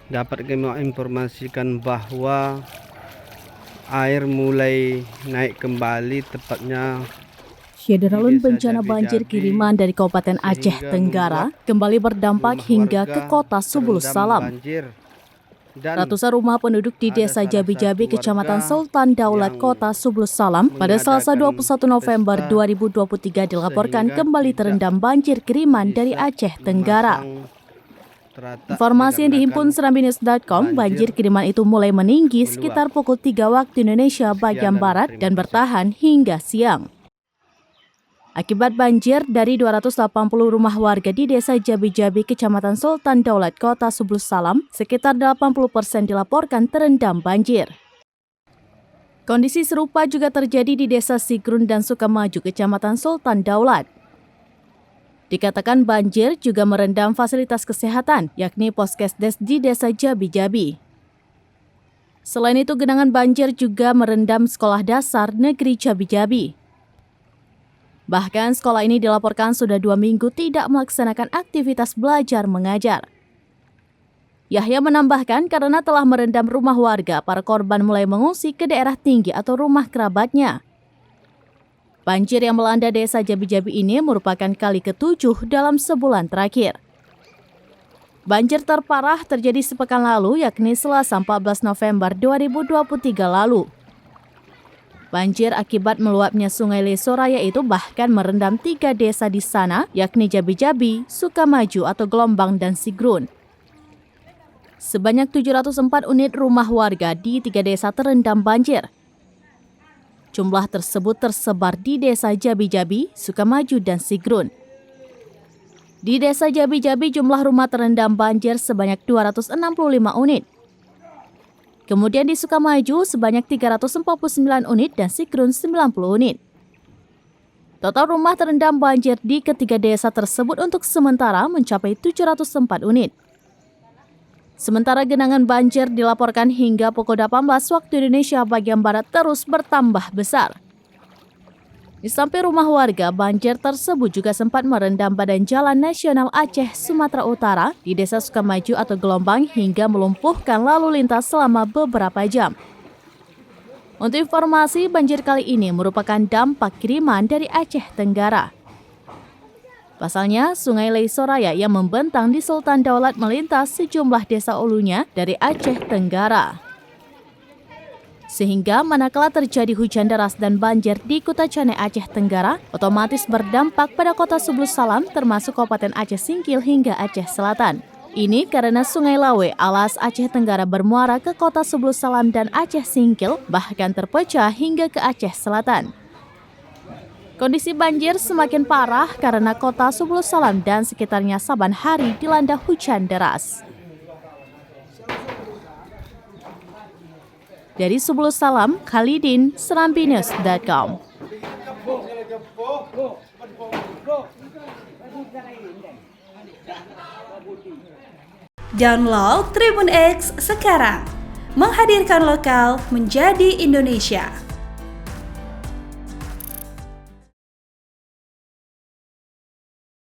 dapat kami informasikan bahwa air mulai naik kembali, tepatnya Syederalun bencana banjir kiriman dari Kabupaten Aceh Tenggara kembali berdampak hingga ke kota Subulus Salam. Ratusan rumah penduduk di Desa Jabi-Jabi, Kecamatan Sultan Daulat, Kota Subulus Salam pada Selasa 21 November 2023 dilaporkan kembali terendam banjir kiriman dari Aceh Tenggara. Informasi yang dihimpun serambinews.com, banjir kiriman itu mulai meninggi sekitar pukul 3 waktu Indonesia bagian Barat dan bertahan hingga siang. Akibat banjir, dari 280 rumah warga di Desa Jabi-Jabi, Kecamatan Sultan Daulat, Kota Subulus Salam, sekitar 80% dilaporkan terendam banjir. Kondisi serupa juga terjadi di Desa Sigrun dan Sukamaju, Kecamatan Sultan Daulat. Dikatakan banjir juga merendam fasilitas kesehatan, yakni Poskesdes di Desa Jabi-Jabi. Selain itu, genangan banjir juga merendam Sekolah Dasar Negeri Jabi-Jabi. Bahkan sekolah ini dilaporkan sudah 2 minggu tidak melaksanakan aktivitas belajar mengajar. Yahya menambahkan karena telah merendam rumah warga, para korban mulai mengungsi ke daerah tinggi atau rumah kerabatnya. Banjir yang melanda Desa Jabi-Jabi ini merupakan kali ke-7 dalam sebulan terakhir. Banjir terparah terjadi sepekan lalu, yakni Selasa 14 November 2023 lalu. Banjir akibat meluapnya Sungai Lesoraya itu bahkan merendam 3 desa di sana, yakni Jabi-Jabi, Sukamaju atau Gelombang, dan Sigrun. Sebanyak 704 unit rumah warga di 3 desa terendam banjir. Jumlah tersebut tersebar di Desa Jabi-Jabi, Sukamaju, dan Sigrun. Di Desa Jabi-Jabi jumlah rumah terendam banjir sebanyak 265 unit. Kemudian di Sukamaju sebanyak 349 unit dan Sigrun 90 unit. Total rumah terendam banjir di ketiga desa tersebut untuk sementara mencapai 704 unit. Sementara genangan banjir dilaporkan hingga pukul 18 waktu Indonesia bagian Barat terus bertambah besar. Di samping rumah warga, banjir tersebut juga sempat merendam Badan Jalan Nasional Aceh Sumatera Utara di Desa Sukamaju atau Gelombang hingga melumpuhkan lalu lintas selama beberapa jam. Untuk informasi, banjir kali ini merupakan dampak kiriman dari Aceh Tenggara. Pasalnya, Sungai Lesoraya yang membentang di Sultan Daulat melintas sejumlah desa hulunya dari Aceh Tenggara. Sehingga manakala terjadi hujan deras dan banjir di Kuta Cane, Aceh Tenggara, otomatis berdampak pada Kota Subulus Salam termasuk Kabupaten Aceh Singkil hingga Aceh Selatan. Ini karena Sungai Lawe alas Aceh Tenggara bermuara ke Kota Subulus Salam dan Aceh Singkil, bahkan terpecah hingga ke Aceh Selatan. Kondisi banjir semakin parah karena Kota Subulus Salam dan sekitarnya saban hari dilanda hujan deras. Dari Subulus Salam, Khalidin, serambinews.com. Download Tribun X sekarang, menghadirkan lokal menjadi Indonesia.